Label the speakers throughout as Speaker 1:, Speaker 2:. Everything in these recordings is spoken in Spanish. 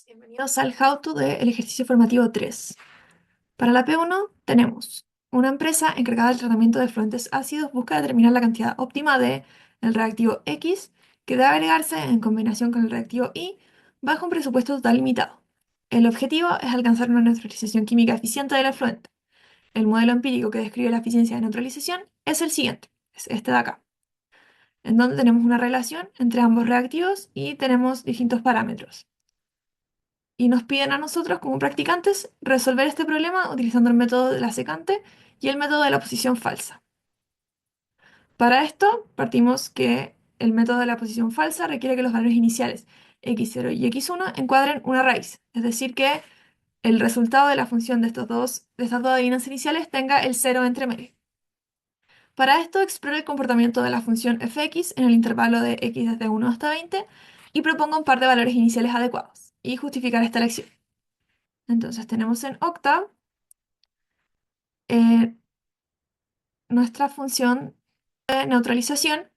Speaker 1: Bienvenidos al How To del ejercicio formativo 3. Para la P1 tenemos una empresa encargada del tratamiento de fluentes ácidos busca determinar la cantidad óptima de el reactivo X que debe agregarse en combinación con el reactivo Y bajo un presupuesto total limitado. El objetivo es alcanzar una neutralización química eficiente del efluente. El modelo empírico que describe la eficiencia de neutralización es el siguiente, es este de acá, en donde tenemos una relación entre ambos reactivos y tenemos distintos parámetros. Y nos piden a nosotros, como practicantes, resolver este problema utilizando el método de la secante y el método de la posición falsa. Para esto, partimos que el método de la posición falsa requiere que los valores iniciales x0 y x1 encuadren una raíz, es decir, que el resultado de la función de estas dos adivinanzas iniciales tenga el cero entre medio. Para esto, explore el comportamiento de la función fx en el intervalo de x desde 1 hasta 20 y proponga un par de valores iniciales adecuados y justificar esta elección. Entonces tenemos en octa eh, nuestra función de neutralización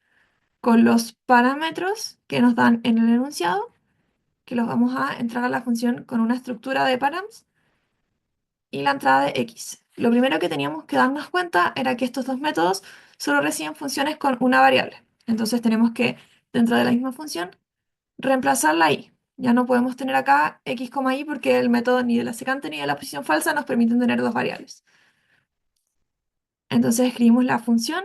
Speaker 1: con los parámetros que nos dan en el enunciado, que los vamos a entrar a la función con una estructura de params y la entrada de x. Lo primero que teníamos que darnos cuenta era que estos dos métodos solo reciben funciones con una variable. Entonces tenemos que, dentro de la misma función, reemplazar la y. Ya no podemos tener acá x, y porque el método ni de la secante ni de la posición falsa nos permiten tener dos variables. Entonces escribimos la función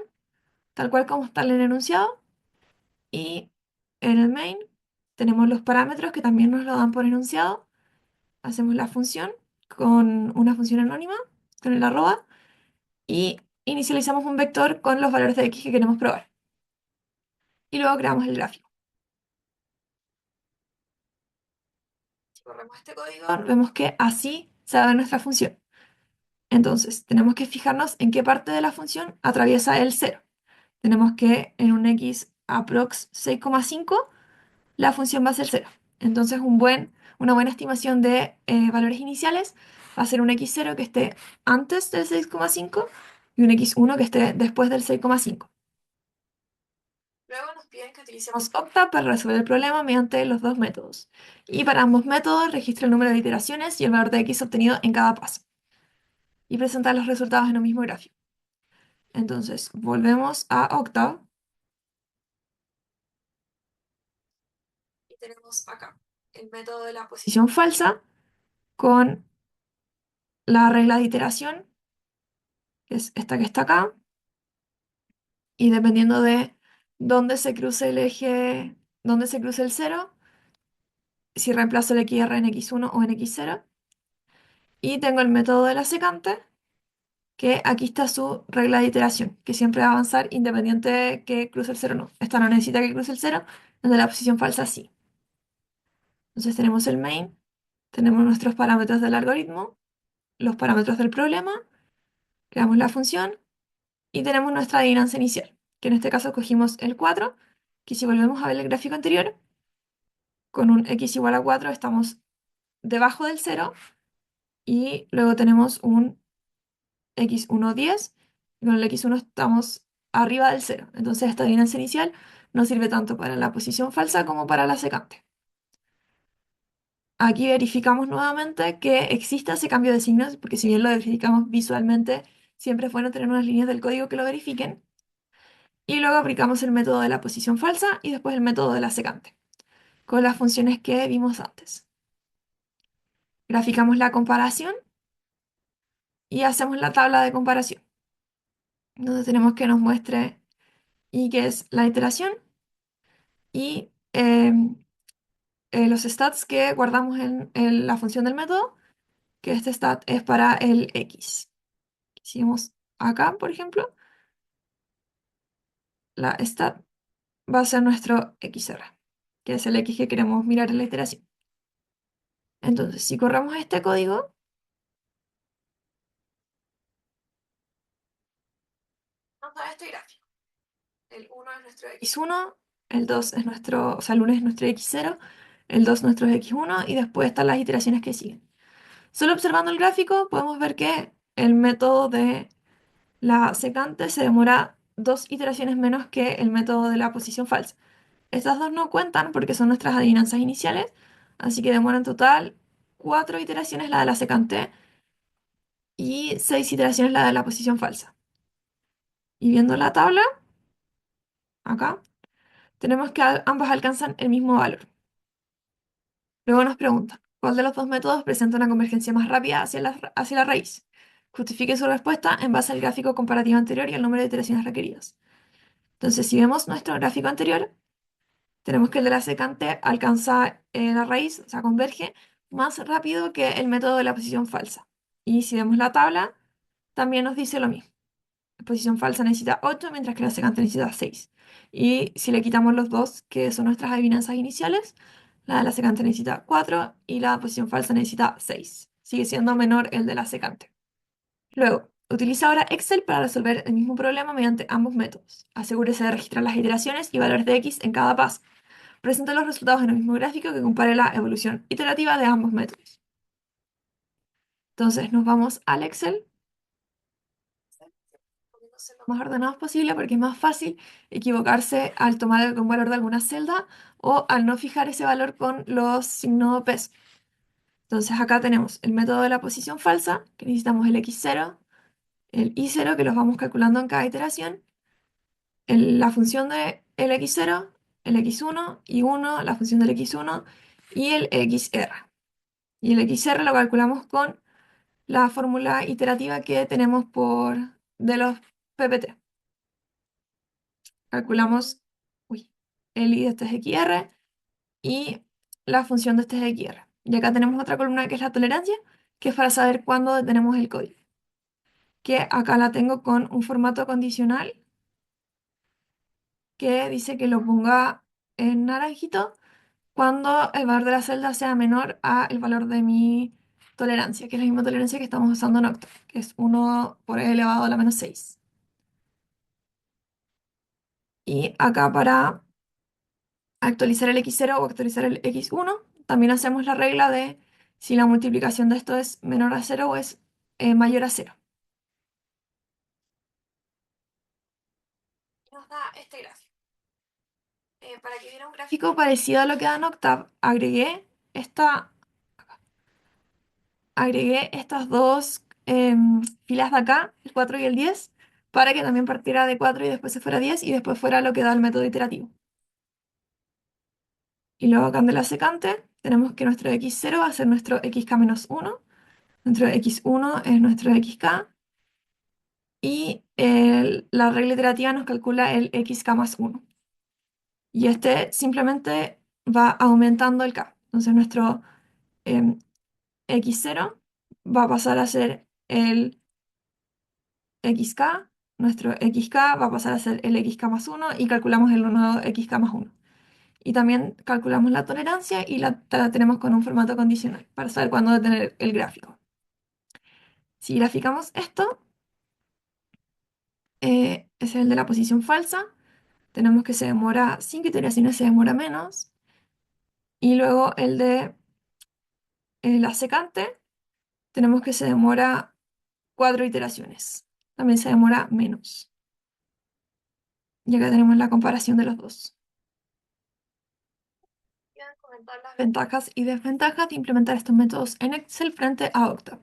Speaker 1: tal cual como está en el enunciado y en el main tenemos los parámetros que también nos lo dan por enunciado. Hacemos la función con una función anónima, con el arroba, y inicializamos un vector con los valores de x que queremos probar. Y luego creamos el gráfico. Si corremos este código, vemos que así se va a ver nuestra función. Entonces, tenemos que fijarnos en qué parte de la función atraviesa el cero. Tenemos que en un x aprox 6,5 la función va a ser cero. Entonces, una buena estimación de valores iniciales va a ser un x0 que esté antes del 6,5 y un x1 que esté después del 6,5. Luego nos piden que utilicemos octa para resolver el problema mediante los dos métodos. Y para ambos métodos registra el número de iteraciones y el valor de x obtenido en cada paso. Y presentar los resultados en un mismo gráfico. Entonces, volvemos a octa y tenemos acá el método de la posición falsa con la regla de iteración, que es esta que está acá, y dependiendo de dónde se cruce el eje, dónde se cruce el cero, si reemplazo el XR en X1 o en X0. Y tengo el método de la secante, que aquí está su regla de iteración, que siempre va a avanzar independiente de que cruce el cero o no. Esta no necesita que cruce el cero, donde la posición falsa sí. Entonces tenemos el main, tenemos nuestros parámetros del algoritmo, los parámetros del problema, creamos la función y tenemos nuestra adivinanza inicial, que en este caso cogimos el 4, que si volvemos a ver el gráfico anterior, con un x igual a 4 estamos debajo del cero y luego tenemos un x1 10 y con el x1 estamos arriba del cero. Entonces esta adivinanza inicial no sirve tanto para la posición falsa como para la secante. Aquí verificamos nuevamente que existe ese cambio de signos, porque si bien lo verificamos visualmente, siempre es bueno tener unas líneas del código que lo verifiquen. Y luego aplicamos el método de la posición falsa y después el método de la secante, con las funciones que vimos antes. Graficamos la comparación y hacemos la tabla de comparación, donde tenemos que nos muestre y que es la iteración y los stats que guardamos en la función del método, que este stat es para el x. Si vemos acá, por ejemplo, la stat va a ser nuestro xr, que es el x que queremos mirar en la iteración. Entonces, si corremos este código, nos da este gráfico. El 1 es nuestro x1, el 2 es nuestro, o sea, el 1 es nuestro x0, el 2 nuestro x1 y después están las iteraciones que siguen. Solo observando el gráfico podemos ver que el método de la secante se demora dos iteraciones menos que el método de la posición falsa. Estas dos no cuentan porque son nuestras adivinanzas iniciales, Así que demora en total 4 iteraciones la de la secante y 6 iteraciones la de la posición falsa. Y viendo la tabla, acá, tenemos que ambas alcanzan el mismo valor. Luego nos pregunta, ¿cuál de los dos métodos presenta una convergencia más rápida hacia la raíz? Justifique su respuesta en base al gráfico comparativo anterior y el número de iteraciones requeridas. Entonces, si vemos nuestro gráfico anterior, tenemos que el de la secante alcanza la raíz, o sea, converge más rápido que el método de la posición falsa. Y si vemos la tabla, también nos dice lo mismo. La posición falsa necesita 8, mientras que la secante necesita 6. Y si le quitamos los dos, que son nuestras adivinanzas iniciales, la de la secante necesita 4 y la posición falsa necesita 6. Sigue siendo menor el de la secante. Luego, utiliza ahora Excel para resolver el mismo problema mediante ambos métodos. Asegúrese de registrar las iteraciones y valores de X en cada paso. Presenta los resultados en el mismo gráfico que compare la evolución iterativa de ambos métodos. Entonces nos vamos al Excel, poniéndose lo más ordenados posible porque es más fácil equivocarse al tomar algún valor de alguna celda o al no fijar ese valor con los signos peso. Entonces acá tenemos el método de la posición falsa, que necesitamos el x0, el y0, que los vamos calculando en cada iteración, la función de el x0, el x1 y 1, la función del x1 y el xr. Y el xr lo calculamos con la fórmula iterativa que tenemos de los PPT. Calculamos el i de este es xr y la función de este es xr. Y acá tenemos otra columna que es la tolerancia, que es para saber cuándo detenemos el código. Que acá la tengo con un formato condicional que dice que lo ponga en naranjito cuando el valor de la celda sea menor a el valor de mi tolerancia, que es la misma tolerancia que estamos usando en Octave, que es 1 por e elevado a la menos 6. Y acá para actualizar el x0 o actualizar el x1, también hacemos la regla de si la multiplicación de esto es menor a 0 o es mayor a 0. Nos da este gráfico. Para que viera un gráfico parecido a lo que da en Octave, agregué estas dos filas de acá, el 4 y el 10, para que también partiera de 4 y después se fuera 10 y después fuera lo que da el método iterativo. Y luego acá en la secante tenemos que nuestro x0 va a ser nuestro xk-1, nuestro x1 es nuestro xk y la regla iterativa nos calcula el xk más 1. Y este simplemente va aumentando el k. Entonces nuestro em, x0 va a pasar a ser el xk, nuestro xk va a pasar a ser el xk más 1 y calculamos el nuevo xk más 1. Y también calculamos la tolerancia y la tenemos con un formato condicional para saber cuándo detener el gráfico. Si graficamos esto, es el de la posición falsa. Tenemos que se demora 5 iteraciones, se demora menos. Y luego el de la secante, tenemos que se demora 4 iteraciones. También se demora menos. Y acá tenemos la comparación de los dos. Quedan comentar las ventajas y desventajas de implementar estos métodos en Excel frente a Octave.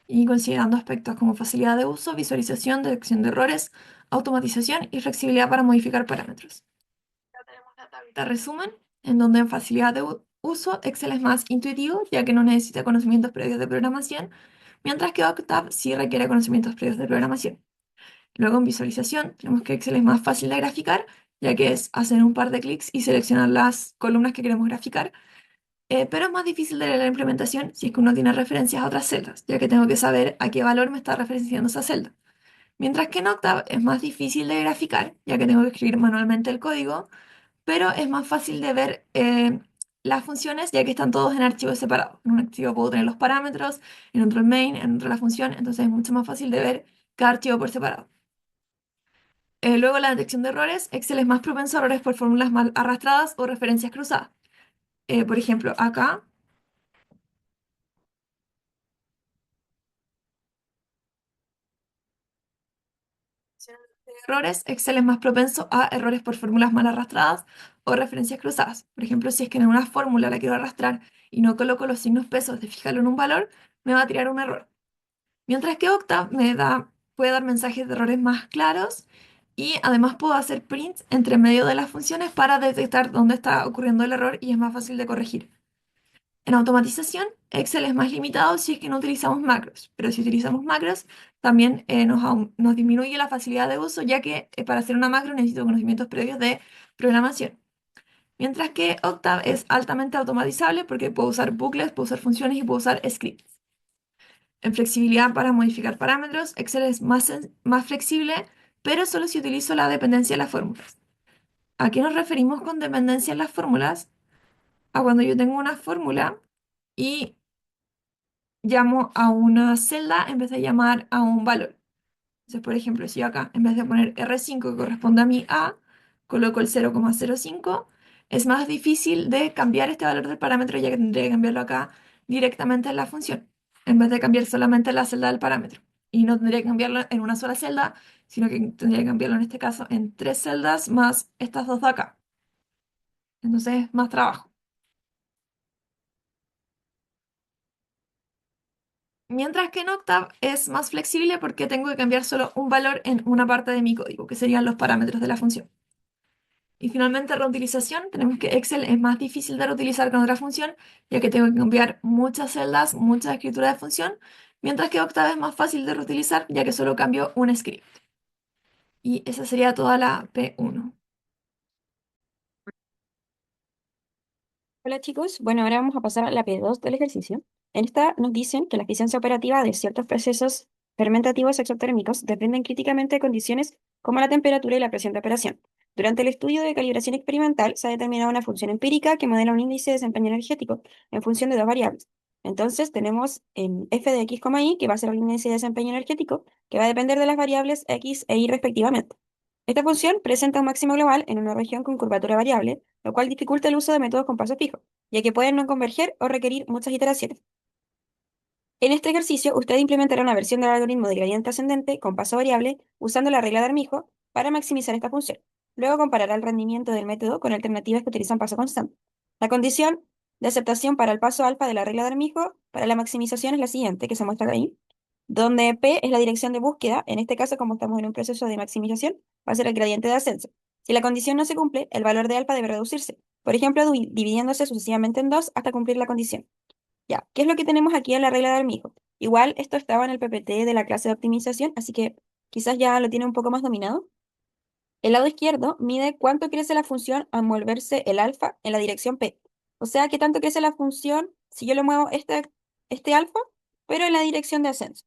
Speaker 1: Y considerando aspectos como facilidad de uso, visualización, detección de errores, automatización y flexibilidad para modificar parámetros. Ya tenemos la tablita resumen, en donde en facilidad de uso Excel es más intuitivo, ya que no necesita conocimientos previos de programación, mientras que Octave sí requiere conocimientos previos de programación. Luego en visualización tenemos que Excel es más fácil de graficar, ya que es hacer un par de clics y seleccionar las columnas que queremos graficar, pero es más difícil de la implementación si es que uno tiene referencias a otras celdas, ya que tengo que saber a qué valor me está referenciando esa celda. Mientras que en Octave es más difícil de graficar, ya que tengo que escribir manualmente el código, pero es más fácil de ver las funciones, ya que están todos en archivos separados. En un archivo puedo tener los parámetros, en otro el main, en otro la función, entonces es mucho más fácil de ver cada archivo por separado. Luego la detección de errores, Excel es más propenso a errores por fórmulas mal arrastradas o referencias cruzadas. Por ejemplo, acá errores, Excel es más propenso a errores por fórmulas mal arrastradas o referencias cruzadas. Por ejemplo, si es que en una fórmula la quiero arrastrar y no coloco los signos pesos de fijarlo en un valor, me va a tirar un error. Mientras que Octave puede dar mensajes de errores más claros y además puedo hacer prints entre medio de las funciones para detectar dónde está ocurriendo el error y es más fácil de corregir. En automatización, Excel es más limitado si es que no utilizamos macros, pero si utilizamos macros, también nos disminuye la facilidad de uso, ya que para hacer una macro necesito conocimientos previos de programación. Mientras que Octave es altamente automatizable porque puedo usar bucles, puedo usar funciones y puedo usar scripts. En flexibilidad para modificar parámetros, Excel es más flexible, pero solo si utilizo la dependencia de las fórmulas. ¿A qué nos referimos con dependencia en las fórmulas? A cuando yo tengo una fórmula y llamo a una celda en vez de llamar a un valor. Entonces, por ejemplo, si yo acá, en vez de poner R5 que corresponde a mi A, coloco el 0,05, es más difícil de cambiar este valor del parámetro, ya que tendría que cambiarlo acá directamente en la función, en vez de cambiar solamente la celda del parámetro. Y no tendría que cambiarlo en una sola celda, sino que tendría que cambiarlo en este caso en tres celdas más estas dos de acá. Entonces, más trabajo. Mientras que en Octave es más flexible porque tengo que cambiar solo un valor en una parte de mi código, que serían los parámetros de la función. Y finalmente, reutilización. Tenemos que Excel es más difícil de reutilizar con otra función, ya que tengo que cambiar muchas celdas, muchas escrituras de función, mientras que Octave es más fácil de reutilizar, ya que solo cambio un script. Y esa sería toda la P1.
Speaker 2: Hola chicos, bueno, ahora vamos a pasar a la P2 del ejercicio. En esta nos dicen que la eficiencia operativa de ciertos procesos fermentativos exotérmicos dependen críticamente de condiciones como la temperatura y la presión de operación. Durante el estudio de calibración experimental se ha determinado una función empírica que modela un índice de desempeño energético en función de dos variables. Entonces tenemos f de x, y, que va a ser el índice de desempeño energético, que va a depender de las variables x e y respectivamente. Esta función presenta un máximo global en una región con curvatura variable, lo cual dificulta el uso de métodos con paso fijo, ya que pueden no converger o requerir muchas iteraciones. En este ejercicio, usted implementará una versión del algoritmo de gradiente ascendente con paso variable usando la regla de Armijo para maximizar esta función. Luego comparará el rendimiento del método con alternativas que utilizan paso constante. La condición de aceptación para el paso alfa de la regla de Armijo para la maximización es la siguiente, que se muestra ahí, donde P es la dirección de búsqueda. En este caso, como estamos en un proceso de maximización, va a ser el gradiente de ascenso. Si la condición no se cumple, el valor de alfa debe reducirse, por ejemplo, dividiéndose sucesivamente en 2 hasta cumplir la condición. Ya, ¿qué es lo que tenemos aquí en la regla de Armijo? Igual esto estaba en el PPT de la clase de optimización, así que quizás ya lo tiene un poco más dominado. El lado izquierdo mide cuánto crece la función al moverse el alfa en la dirección P. O sea, qué tanto crece la función si yo le muevo este alfa, pero en la dirección de ascenso.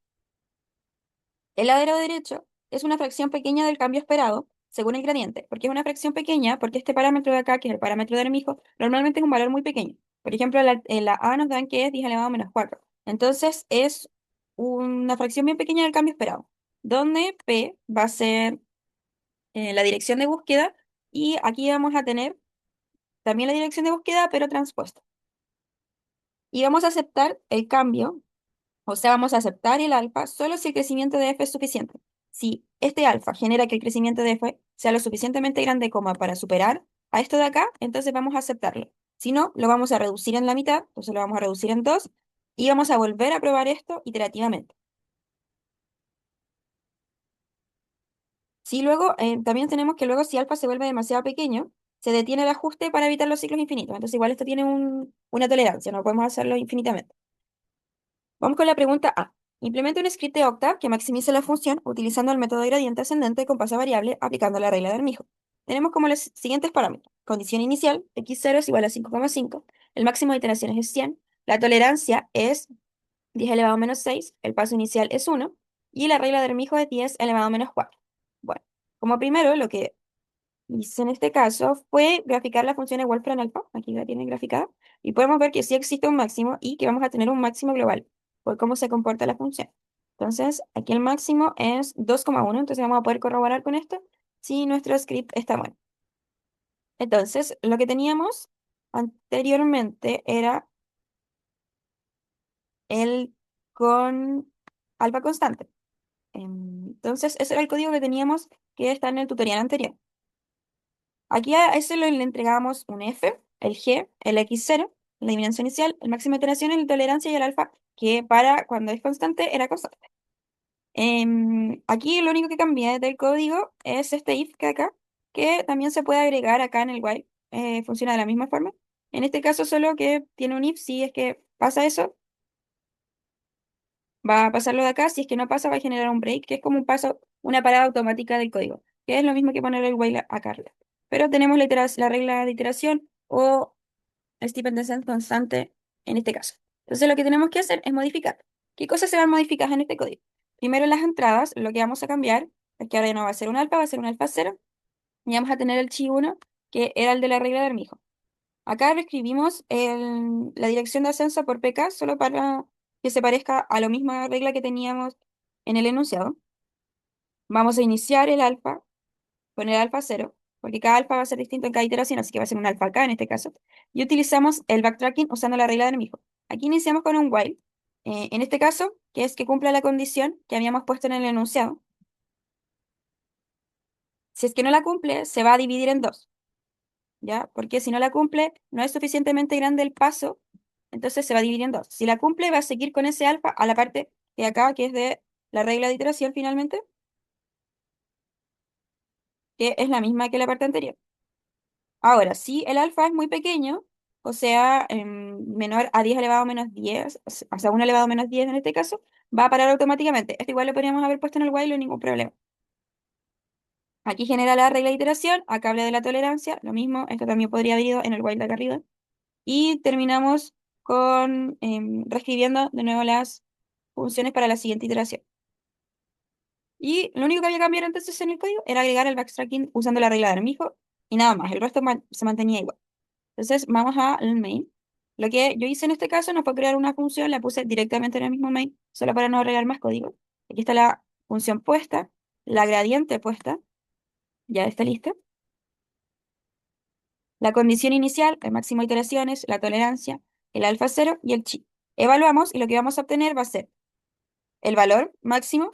Speaker 2: El lado derecho es una fracción pequeña del cambio esperado, según el gradiente. ¿Por qué es una fracción pequeña? Porque este parámetro de acá, que es el parámetro de Hermijo, normalmente es un valor muy pequeño. Por ejemplo, en la A nos dan que es 10 elevado a menos 4. Entonces, es una fracción bien pequeña del cambio esperado, donde P va a ser la dirección de búsqueda y aquí vamos a tener también la dirección de búsqueda, pero transpuesta. Y vamos a aceptar el cambio. O sea, vamos a aceptar el alfa solo si el crecimiento de f es suficiente. Si este alfa genera que el crecimiento de f sea lo suficientemente grande como para superar a esto de acá, entonces vamos a aceptarlo. Si no, lo vamos a reducir en la mitad, entonces lo vamos a reducir en 2 y vamos a volver a probar esto iterativamente. Si luego, también tenemos que luego si alfa se vuelve demasiado pequeño, se detiene el ajuste para evitar los ciclos infinitos. Entonces igual esto tiene una tolerancia, no podemos hacerlo infinitamente. Vamos con la pregunta A. Implementa un script de Octave que maximice la función utilizando el método de gradiente ascendente con paso variable aplicando la regla de Armijo. Tenemos como los siguientes parámetros. Condición inicial, x0 es igual a 5,5. El máximo de iteraciones es 100. La tolerancia es 10 elevado a menos 6. El paso inicial es 1. Y la regla de Armijo es 10 elevado a menos 4. Bueno, como primero, lo que hice en este caso fue graficar la función de Wolfram alpha, aquí la tienen graficada, y podemos ver que sí existe un máximo y que vamos a tener un máximo global por cómo se comporta la función. Entonces, aquí el máximo es 2,1, entonces vamos a poder corroborar con esto si nuestro script está bueno. Entonces, lo que teníamos anteriormente era el con alfa constante. Entonces, ese era el código que teníamos que está en el tutorial anterior. Aquí a ese le entregamos un f, el g, el x0, la dimensión inicial, el máximo de iteración, la tolerancia y el alfa, que para cuando es constante era constante. Aquí lo único que cambié del código es este if que acá, que también se puede agregar acá en el while. Funciona de la misma forma. En este caso solo que tiene un if, si es que pasa eso, va a pasarlo de acá, si es que no pasa va a generar un break, que es como un paso, una parada automática del código, que es lo mismo que poner el while acá arriba. Pero tenemos la regla de iteración o Steven Descent constante en este caso. Entonces lo que tenemos que hacer es modificar. ¿Qué cosas se van modificadas en este código? Primero en las entradas, lo que vamos a cambiar es que ahora ya no va a ser un alfa, va a ser un alfa cero. Y vamos a tener el chi1, que era el de la regla de Armijo. Acá reescribimos la dirección de ascenso por pk solo para que se parezca a la misma regla que teníamos en el enunciado. Vamos a iniciar el alfa con el alfa cero, porque cada alfa va a ser distinto en cada iteración, así que va a ser un alfa acá en este caso. Y utilizamos el backtracking usando la regla de Armijo. Aquí iniciamos con un while, en este caso, que es que cumpla la condición que habíamos puesto en el enunciado. Si es que no la cumple, se va a dividir en dos, ¿ya? Porque si no la cumple, no es suficientemente grande el paso, entonces se va a dividir en dos. Si la cumple, va a seguir con ese alfa a la parte de acá, que es de la regla de iteración finalmente, que es la misma que la parte anterior. Ahora, si el alfa es muy pequeño, o sea, menor a 10 elevado a menos 10, o sea, 1 elevado a menos 10 en este caso, va a parar automáticamente. Esto igual lo podríamos haber puesto en el while, no hay ningún problema. Aquí genera la regla de iteración, acá habla de la tolerancia, lo mismo, esto también podría haber ido en el while de acá arriba. Y terminamos con reescribiendo de nuevo las funciones para la siguiente iteración. Y lo único que había que cambiar entonces en el código era agregar el backtracking usando la regla de Armijo y nada más, el resto se mantenía igual. Entonces vamos al main. Lo que yo hice en este caso no fue crear una función, la puse directamente en el mismo main, solo para no agregar más código. Aquí está la función puesta, la gradiente puesta, ya está lista. La condición inicial, el máximo de iteraciones, la tolerancia, el alfa cero y el chi. Evaluamos y lo que vamos a obtener va a ser el valor máximo,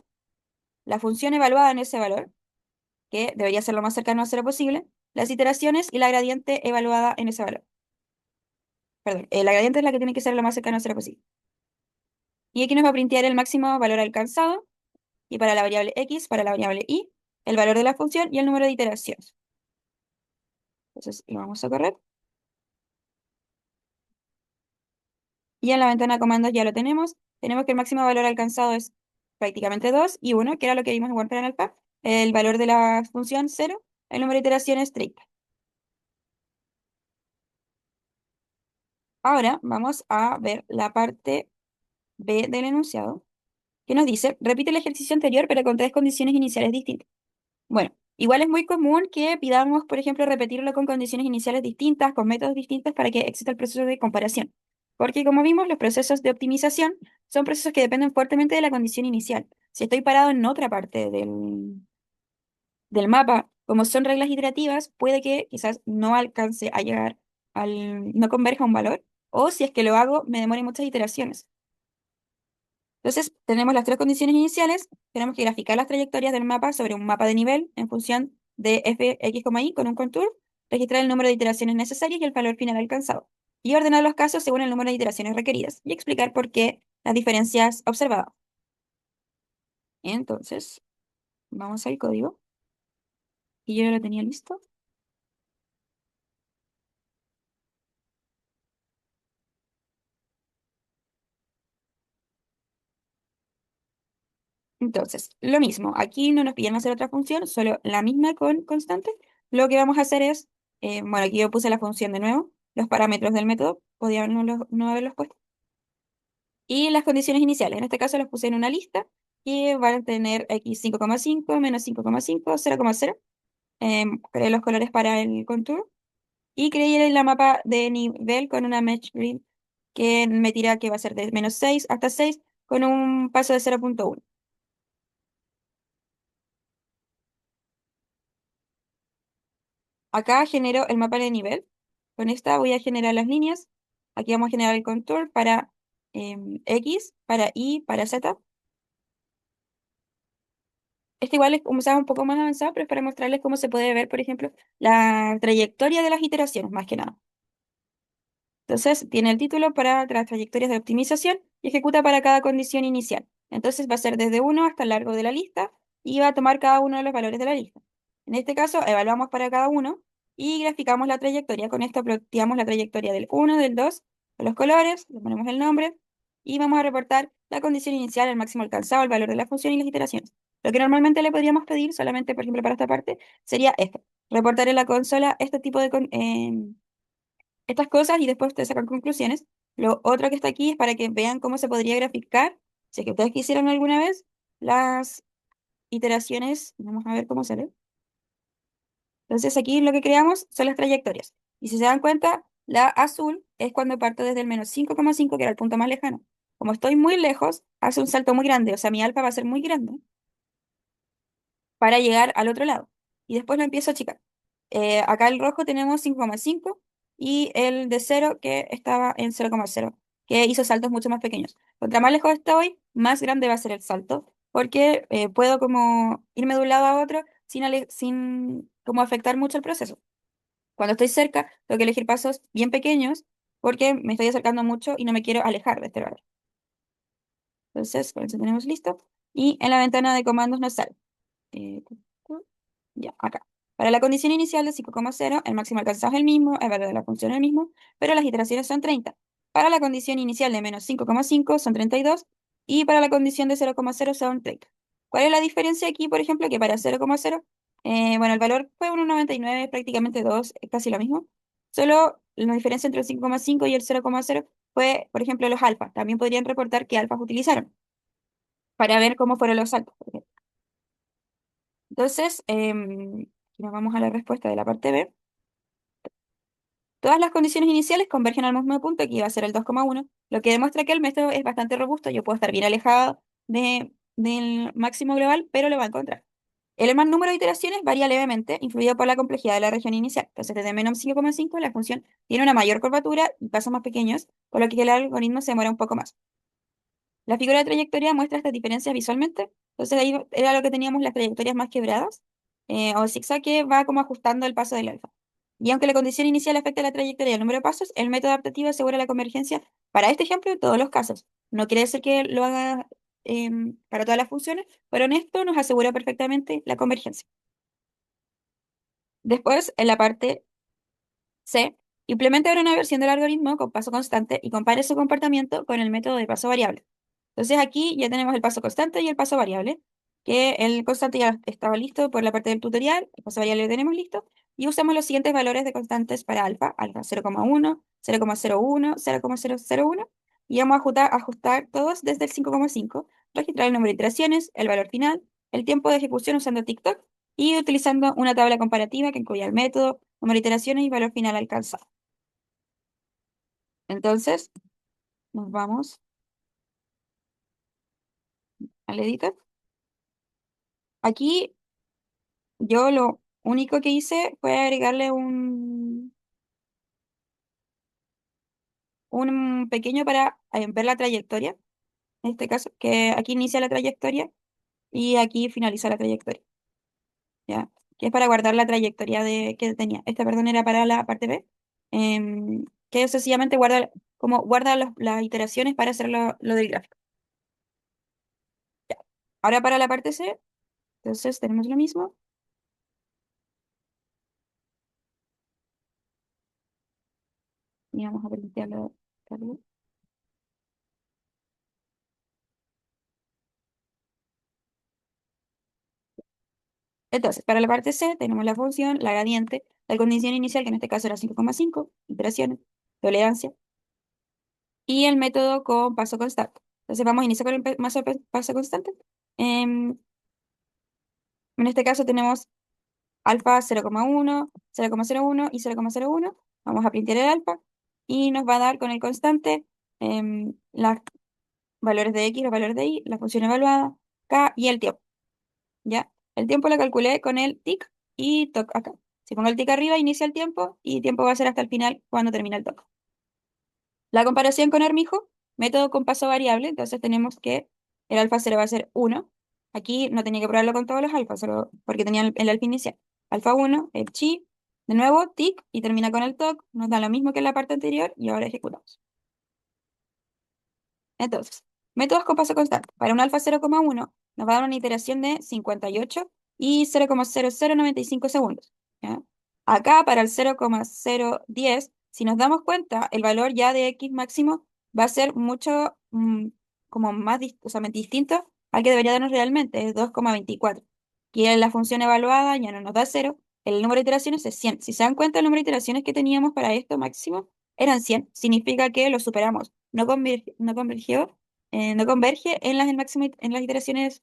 Speaker 2: la función evaluada en ese valor, que debería ser lo más cercano a cero posible, las iteraciones y la gradiente evaluada en ese valor. Perdón, la gradiente es la que tiene que ser lo más cercano a cero posible. Y aquí nos va a printear el máximo valor alcanzado, y para la variable x, para la variable y, el valor de la función y el número de iteraciones. Entonces lo vamos a correr. Y en la ventana de comandos ya lo tenemos. Tenemos que el máximo valor alcanzado es prácticamente 2 y 1, que era lo que vimos en WordPress en el pack. El valor de la función 0, el número de iteraciones 30. Ahora vamos a ver la parte B del enunciado, que nos dice, repite el ejercicio anterior pero con tres condiciones iniciales distintas. Bueno, igual es muy común que pidamos, por ejemplo, repetirlo con condiciones iniciales distintas, con métodos distintos para que exista el proceso de comparación. Porque como vimos, los procesos de optimización son procesos que dependen fuertemente de la condición inicial. Si estoy parado en otra parte del mapa, como son reglas iterativas, puede que quizás no alcance a llegar no converja a un valor, o si es que lo hago, me demore muchas iteraciones. Entonces, tenemos las tres condiciones iniciales, tenemos que graficar las trayectorias del mapa sobre un mapa de nivel en función de f, x, y con un contour, registrar el número de iteraciones necesarias y el valor final alcanzado, y ordenar los casos según el número de iteraciones requeridas, y explicar por qué las diferencias observadas. Entonces, vamos al código, y yo ya lo tenía listo. Entonces, lo mismo, aquí no nos piden hacer otra función, solo la misma con constante. Lo que vamos a hacer es, bueno, aquí yo puse la función de nuevo, los parámetros del método, podían no haberlos puesto. Y las condiciones iniciales, en este caso las puse en una lista y van a tener x 5,5, menos 5,5, 0,0. Creé los colores para el contour y creé la mapa de nivel con una mesh grid que me tira que va a ser de menos 6 hasta 6 con un paso de 0,1. Acá genero el mapa de nivel. Con esta voy a generar las líneas. Aquí vamos a generar el contour para X, para Y, para Z. este igual es como sea un poco más avanzado, pero es para mostrarles cómo se puede ver, por ejemplo, la trayectoria de las iteraciones, más que nada. Entonces, tiene el título para las trayectorias de optimización y ejecuta para cada condición inicial. Entonces, va a ser desde uno hasta el largo de la lista y va a tomar cada uno de los valores de la lista. En este caso, evaluamos para cada uno y graficamos la trayectoria. Con esto ploteamos la trayectoria del uno, del 2, con los colores, le ponemos el nombre y vamos a reportar la condición inicial, el máximo alcanzado, el valor de la función y las iteraciones. Lo que normalmente le podríamos pedir, solamente por ejemplo para esta parte, sería esto: reportar en la consola este tipo de estas cosas y después te sacan conclusiones. Lo otro que está aquí es para que vean cómo se podría graficar, si es que ustedes quisieran alguna vez, las iteraciones. Vamos a ver cómo sale. Entonces aquí lo que creamos son las trayectorias. Y si se dan cuenta, la azul es cuando parto desde el -5,5, que era el punto más lejano. Como estoy muy lejos, hace un salto muy grande, o sea, mi alfa va a ser muy grande para llegar al otro lado. Y después lo empiezo a achicar. Acá el rojo tenemos 5,5 y el de 0 que estaba en 0,0, que hizo saltos mucho más pequeños. Contra más lejos estoy, más grande va a ser el salto, porque puedo como irme de un lado a otro sin como afectar mucho el proceso. Cuando estoy cerca, tengo que elegir pasos bien pequeños porque me estoy acercando mucho y no me quiero alejar de este lugar. Entonces, con eso tenemos listo. Y en la ventana de comandos nos sale. eh, Ya, acá. Para la condición inicial de 5,0, el máximo alcanzado es el mismo, el valor de la función es el mismo, pero las iteraciones son 30. Para la condición inicial de -5,5 son 32 y para la condición de 0,0 son 30. ¿Cuál es la diferencia aquí, por ejemplo? Que para 0,0, bueno, el valor fue 1,99, prácticamente 2, es casi lo mismo. Solo la diferencia entre el 5,5 y el 0,0 fue, por ejemplo, los alfas. También podrían reportar qué alfas utilizaron para ver cómo fueron los saltos, por ejemplo. Entonces, aquí nos vamos a la respuesta de la parte B. Todas las condiciones iniciales convergen al mismo punto, que iba a ser el 2,1, lo que demuestra que el método es bastante robusto. Yo puedo estar bien alejado del máximo global, pero lo va a encontrar. El más número de iteraciones varía levemente, influido por la complejidad de la región inicial. Entonces, desde -5,5, la función tiene una mayor curvatura y pasos más pequeños, por lo que el algoritmo se demora un poco más. La figura de trayectoria muestra estas diferencias visualmente. Entonces ahí era lo que teníamos, las trayectorias más quebradas, o el zigzag que va como ajustando el paso del alfa. Y aunque la condición inicial afecta la trayectoria y el número de pasos, el método adaptativo asegura la convergencia para este ejemplo en todos los casos. No quiere decir que lo haga para todas las funciones, pero en esto nos asegura perfectamente la convergencia. Después, en la parte C, implementa ahora una versión del algoritmo con paso constante y compare su comportamiento con el método de paso variable. Entonces aquí ya tenemos el paso constante y el paso variable, que el constante ya estaba listo por la parte del tutorial, el paso variable lo tenemos listo, y usamos los siguientes valores de constantes para alfa 0,1, 0,01, 0,001, y vamos a ajustar todos desde el 5,5, registrar el número de iteraciones, el valor final, el tiempo de ejecución usando TikTok, y utilizando una tabla comparativa que incluya el método, número de iteraciones y valor final alcanzado. Entonces, nos vamos al editor. Aquí yo lo único que hice fue agregarle un pequeño para ver la trayectoria, en este caso, que aquí inicia la trayectoria y aquí finaliza la trayectoria, ¿ya? Que es para guardar la trayectoria que tenía. Esta, perdón, era para la parte B, que sencillamente guarda, como guarda las iteraciones para hacer lo del gráfico. Ya. Ahora para la parte C, entonces tenemos lo mismo. Y vamos a plantearlo. Entonces, para la parte C tenemos la función, la gradiente, la condición inicial, que en este caso era 5,5, iteraciones, tolerancia, y el método con paso constante. Entonces vamos a iniciar con el paso constante. Em, en este caso tenemos alfa 0,1, 0,01 y 0,01. Vamos a printar el alfa y nos va a dar con el constante los valores de x, los valores de y, la función evaluada, k y el tiempo. ¿Ya? El tiempo lo calculé con el tic y toc acá. Si pongo el tic arriba, inicia el tiempo y tiempo va a ser hasta el final cuando termina el toc. La comparación con Armijo, método con paso variable, entonces tenemos que el alfa 0 va a ser 1 Aquí no tenía que probarlo con todos los alfas, solo porque tenía el alfa inicial. Alfa uno el chi, de nuevo, tic, y termina con el toc, nos da lo mismo que en la parte anterior y ahora ejecutamos. Entonces, métodos con paso constante. Para un alfa 0,1 nos va a dar una iteración de 58 y 0,0095 segundos. ¿Ya? Acá, para el 0,010, si nos damos cuenta, el valor ya de x máximo va a ser mucho como más o sea, distinto al que debería darnos realmente, es 2,24. Aquí en la función evaluada ya no nos da 0, el número de iteraciones es 100. Si se dan cuenta, el número de iteraciones que teníamos para esto máximo eran 100. Significa que lo superamos. No converge en las, en las iteraciones,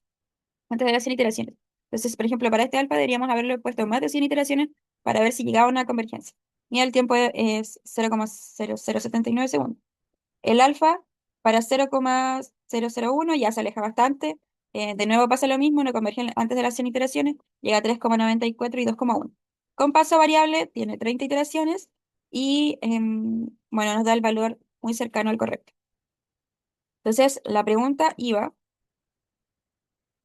Speaker 2: antes de las 100 iteraciones. Entonces, por ejemplo, para este alfa deberíamos haberle puesto más de 100 iteraciones para ver si llegaba a una convergencia. Y el tiempo es 0,0079 segundos. El alfa para 0,001 ya se aleja bastante. De nuevo pasa lo mismo, no converge antes de las 100 iteraciones, llega a 3,94 y 2,1. Con paso variable tiene 30 iteraciones y bueno, nos da el valor muy cercano al correcto. Entonces, la pregunta iba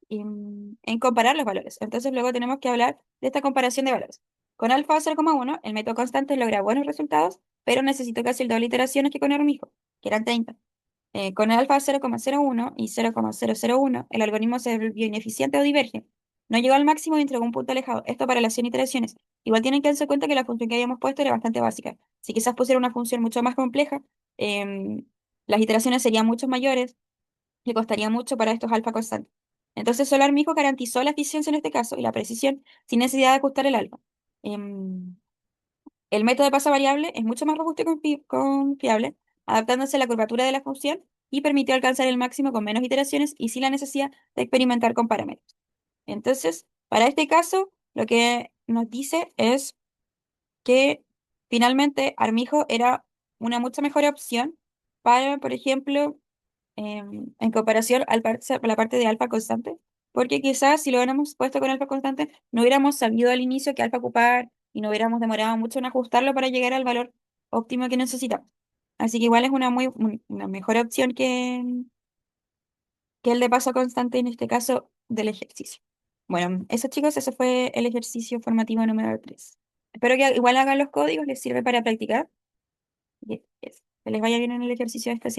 Speaker 2: en comparar los valores. Entonces, luego tenemos que hablar de esta comparación de valores. Con alfa 0,1, el método constante logra buenos resultados, pero necesitó casi el doble de iteraciones que con Hormijo, que eran 30. Con el alfa 0,01 y 0,001, el algoritmo se volvió ineficiente o diverge. No llegó al máximo y entregó un punto alejado. Esto para las 100 iteraciones. Igual tienen que darse cuenta que la función que habíamos puesto era bastante básica. Si quizás pusiera una función mucho más compleja, em, las iteraciones serían mucho mayores, le costaría mucho para estos alfa constantes. Entonces, Solar-Mijo garantizó la eficiencia en este caso y la precisión sin necesidad de ajustar el alfa. Em, el método de paso variable es mucho más robusto y confiable, adaptándose a la curvatura de la función y permitió alcanzar el máximo con menos iteraciones y sin la necesidad de experimentar con parámetros. Entonces, para este caso, lo que nos dice es que finalmente Armijo era una mucho mejor opción para, por ejemplo, en comparación a la parte de alfa constante, porque quizás si lo hubiéramos puesto con alfa constante, no hubiéramos sabido al inicio qué alfa ocupar y no hubiéramos demorado mucho en ajustarlo para llegar al valor óptimo que necesitamos. Así que igual es una mejor opción que el de paso constante en este caso del ejercicio. Bueno, eso chicos, eso fue el ejercicio formativo número 3. Espero que igual hagan los códigos, les sirve para practicar. Que les vaya bien en el ejercicio de esta